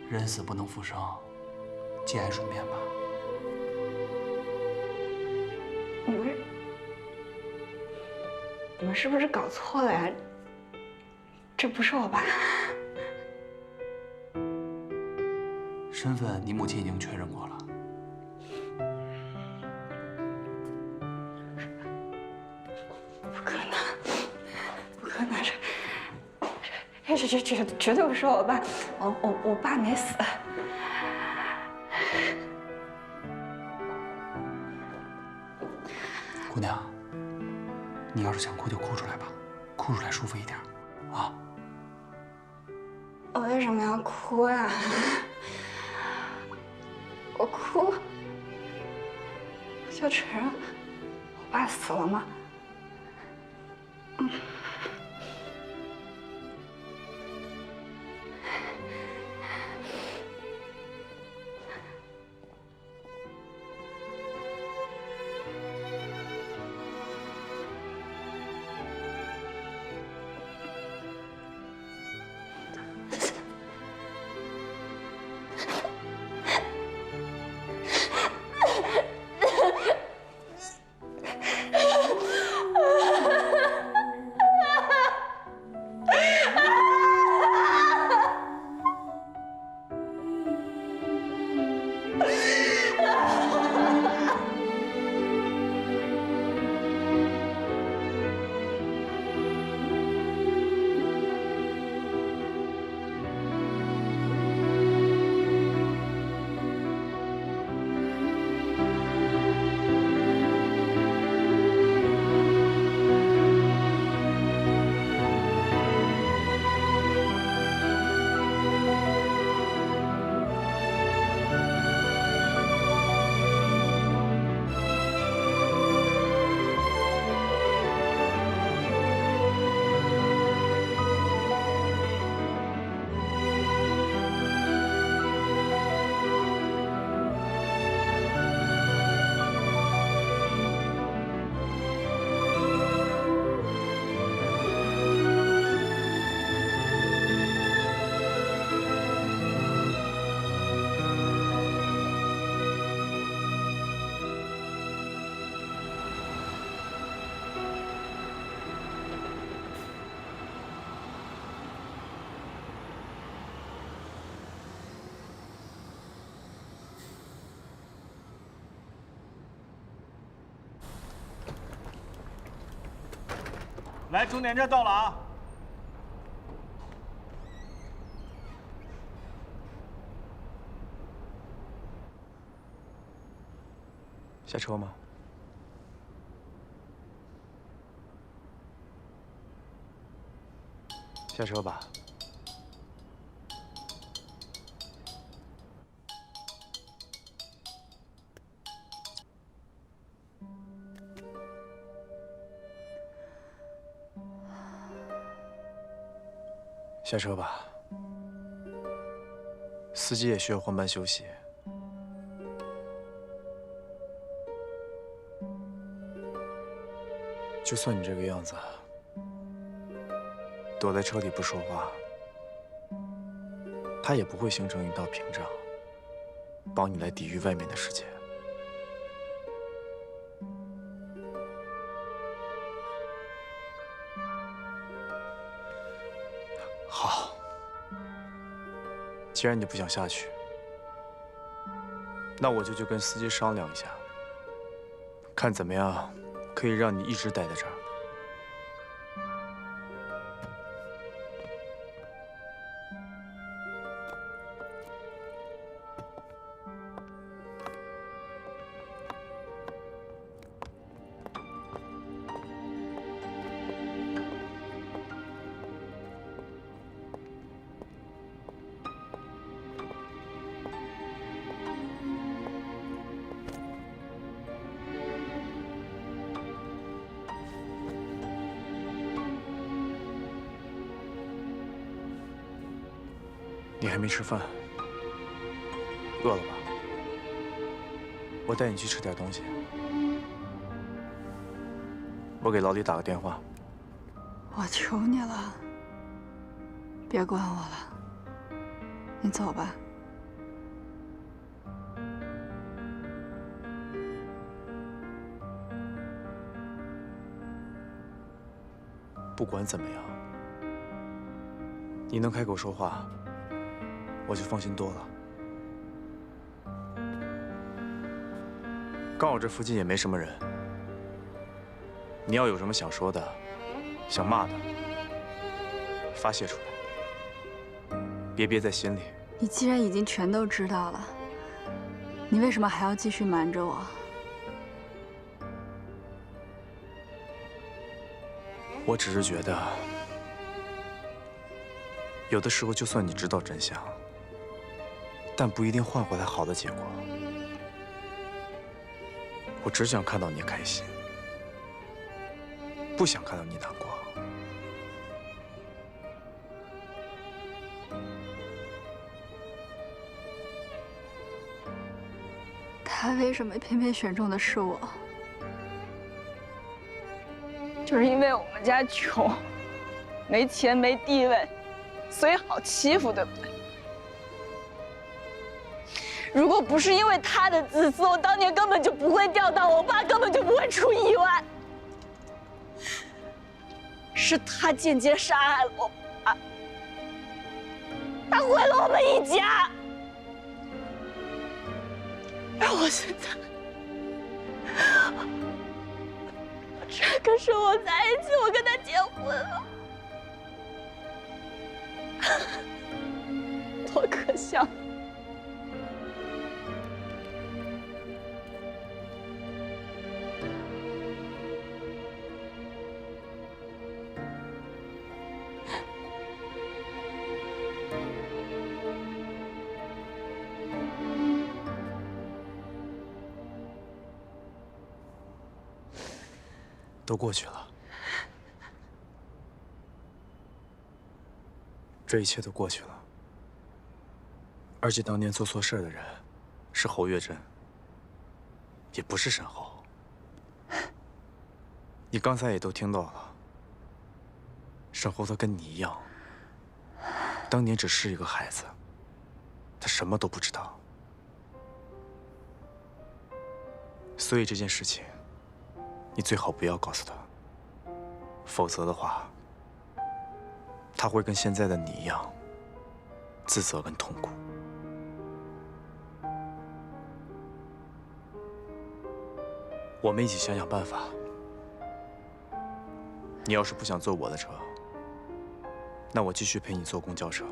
人死不能复生，节哀顺变吧。你们是不是搞错了呀？这不是我爸。身份你母亲已经确认过了。不可能，不可能！这绝对不是我爸，我爸没死。姑娘，你要是想哭就哭出来吧，哭出来舒服一点，啊。我为什么要哭呀？我哭，我就承认我爸死了吗？来，终点站到了啊！下车吗？下车吧。下车吧。司机也需要换班休息。就算你这个样子，躲在车里不说话，它也不会形成一道屏障，帮你来抵御外面的世界。好，既然你不想下去，那我就去跟司机商量一下，看怎么样可以让你一直待在这儿。你还没吃饭，饿了吧？我带你去吃点东西。我给老李打个电话。我求你了，别管我了，你走吧。不管怎么样，你能开口说话，我就放心多了。刚好这附近也没什么人，你要有什么想说的、想骂的，发泄出来，别憋在心里。你既然已经全都知道了，你为什么还要继续瞒着我？我只是觉得，有的时候就算你知道真相，但不一定换回来好的结果。我只想看到你开心，不想看到你难过。他为什么偏偏选中的是我？就是因为我们家穷，没钱没地位，所以好欺负，对不对？如果不是因为他的自私，我当年根本就不会钓到，我爸根本就不会出意外。是他间接杀害了我爸，他毁了我们一家。而我现在，这可是我在一起，我跟他结婚了，多可笑！都过去了，这一切都过去了。而且当年做错事的人是侯月珍，也不是沈侯。你刚才也都听到了，沈侯他跟你一样，当年只是一个孩子，他什么都不知道。所以这件事情，你最好不要告诉他，否则的话，他会跟现在的你一样，自责跟痛苦。我们一起想想办法。你要是不想坐我的车，那我继续陪你坐公交车。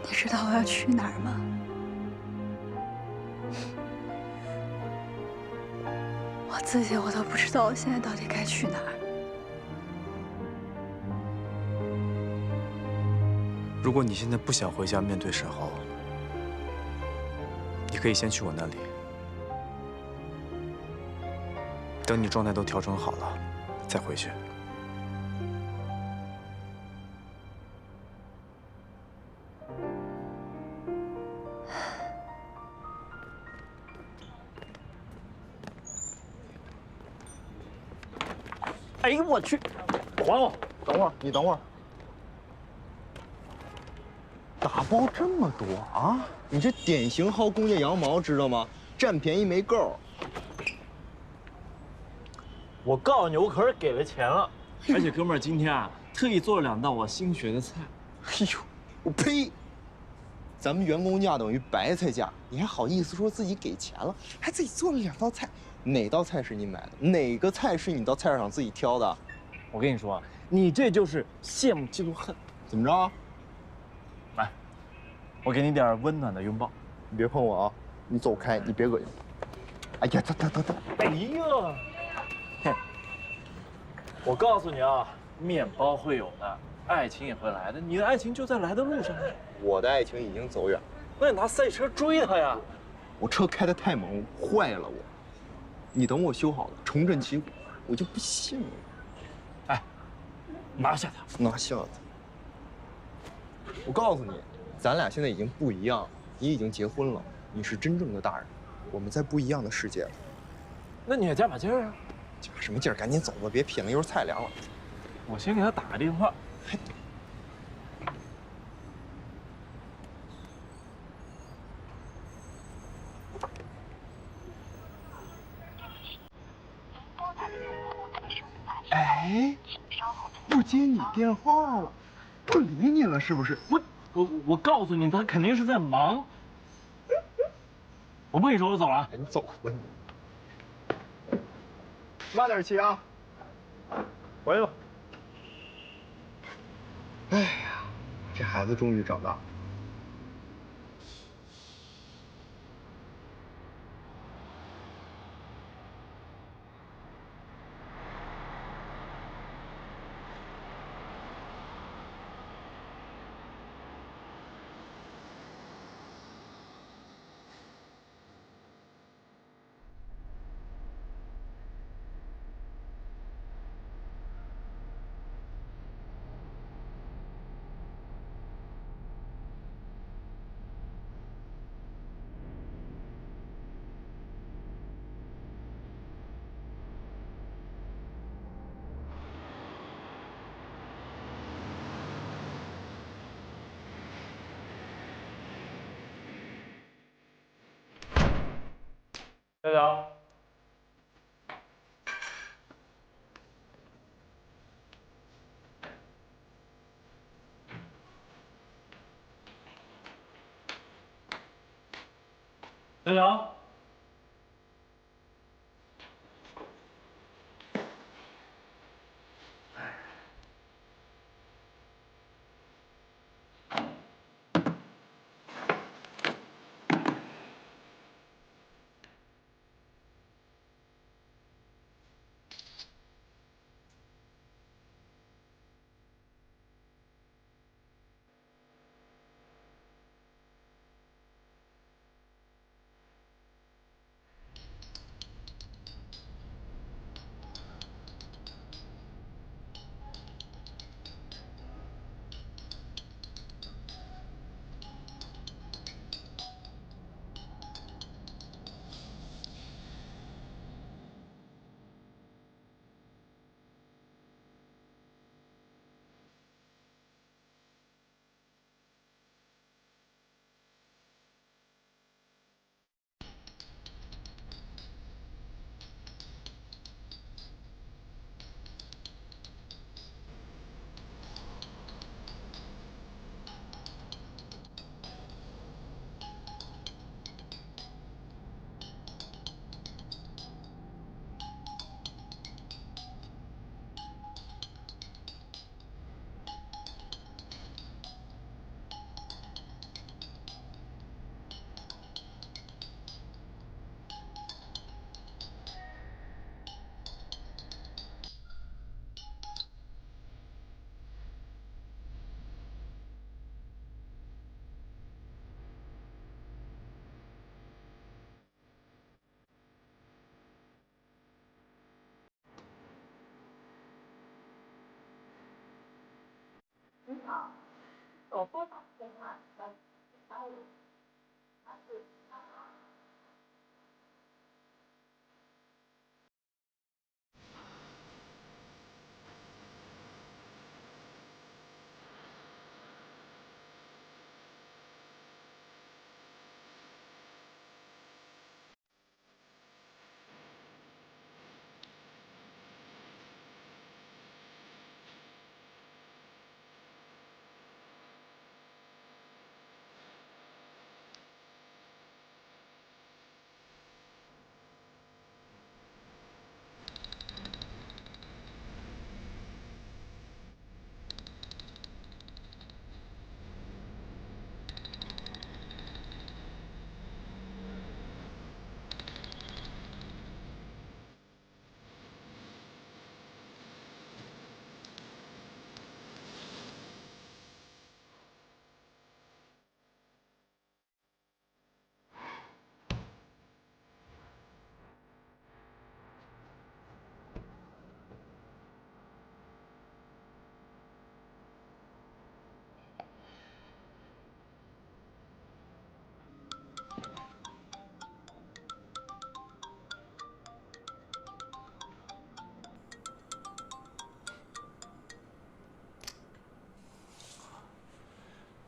你知道我要去哪儿吗？我自己都不知道我现在到底该去哪儿。如果你现在不想回家面对沈浩，你可以先去我那里，等你状态都调整好了，再回去。哎呦我去！还我！等会儿，你等会儿。打包这么多啊！你这典型薅公家羊毛，知道吗？占便宜没够。我告诉你，我可是给了钱了，而且哥们儿今天啊，特意做了2道我新学的菜。哎呦，我呸！咱们员工价等于白菜价，你还好意思说自己给钱了，还自己做了2道菜？哪道菜是你买的？哪个菜是你到菜市场自己挑的？我跟你说啊，你这就是羡慕嫉妒恨。怎么着？来，我给你点温暖的拥抱。你别碰我啊！你走开，你别恶心。哎呀，等。哎呀，嘿，我告诉你啊，面包会有的，爱情也会来的。你的爱情就在来的路上。我的爱情已经走远了。那你拿赛车追他呀？我车开得太猛，坏了我。你等我修好了，重振旗鼓，我就不信了。哎，拿下他！拿下他！我告诉你，咱俩现在已经不一样了。你已经结婚了，你是真正的大人，我们在不一样的世界了。那你也加把劲儿啊！加什么劲儿？赶紧走吧，别撇了，一会儿菜凉了。我先给他打个电话。哎，不接你电话了，不理你了，是不是？我告诉你，他肯定是在忙。我不跟你说，我走了。你走吧。慢点骑啊。回吧。哎呀，这孩子终于长大了。小小，小小，我拨打电话。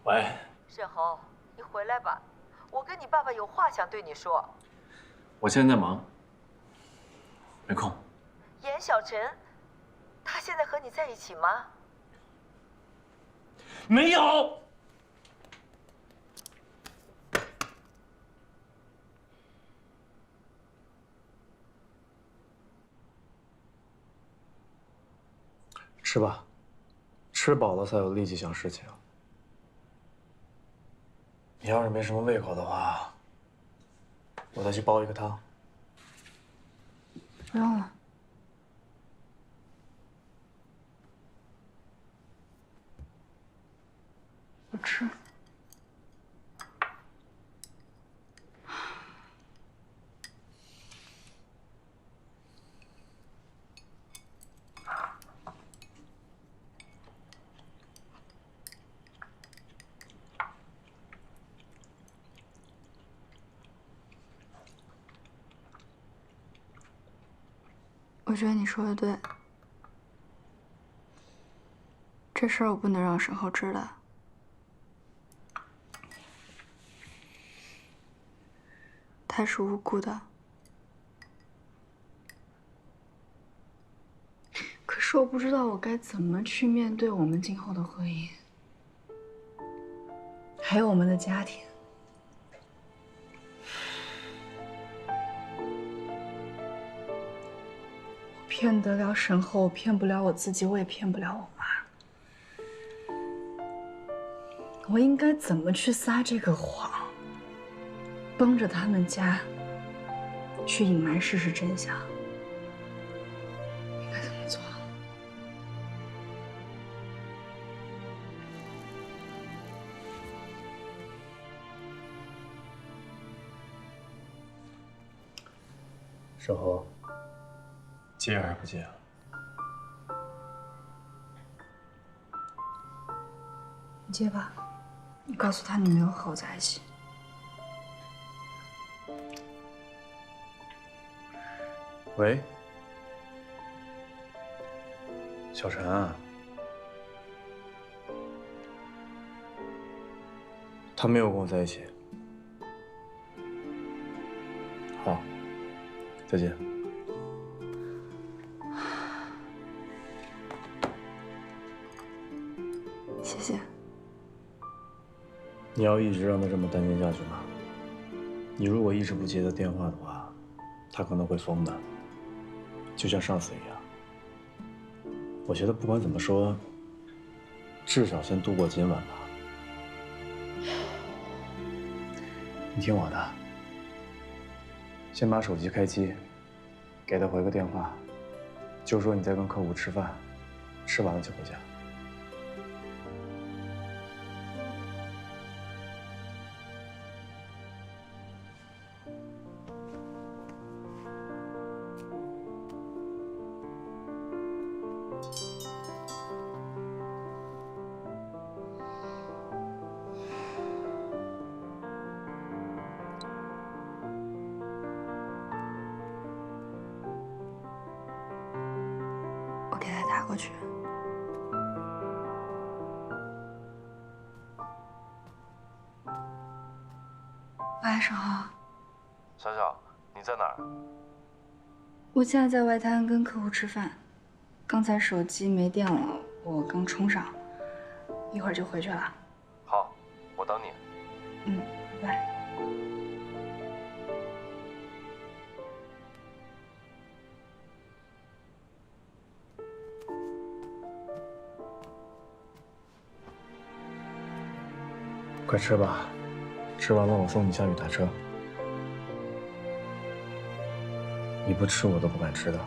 喂，沈侯，你回来吧，我跟你爸爸有话想对你说。我现在在忙，没空。严小晨，他现在和你在一起吗？没有。吃吧，吃饱了才有力气想事情。你要是没什么胃口的话，我再去煲一个汤。不用了。我吃。我觉得你说的对，这事儿我不能让沈浩知道。他是无辜的。可是我不知道我该怎么去面对我们今后的婚姻，还有我们的家庭。骗得了沈浩，我骗不了我自己，我也骗不了我妈。我应该怎么去撒这个谎，帮着他们家去隐瞒事实真相？应该怎么做？沈侯，接还是不接啊？你接吧，你告诉他你没有和我在一起。喂，小陈啊，他没有跟我在一起。好，再见。谢谢。你要一直让他这么担心下去吗？你如果一直不接他电话的话，他可能会疯的，就像上次一样。我觉得不管怎么说，至少先度过今晚吧。你听我的，先把手机开机，给他回个电话，就说你在跟客户吃饭，吃完了就回家。打过去。喂，沈浩。小小，你在哪儿？我现在在外滩跟客户吃饭，刚才手机没电了，我刚充上，一会儿就回去了。好，我等你。嗯，拜拜。快吃吧，吃完了我送你下去打车。你不吃我都不敢吃的。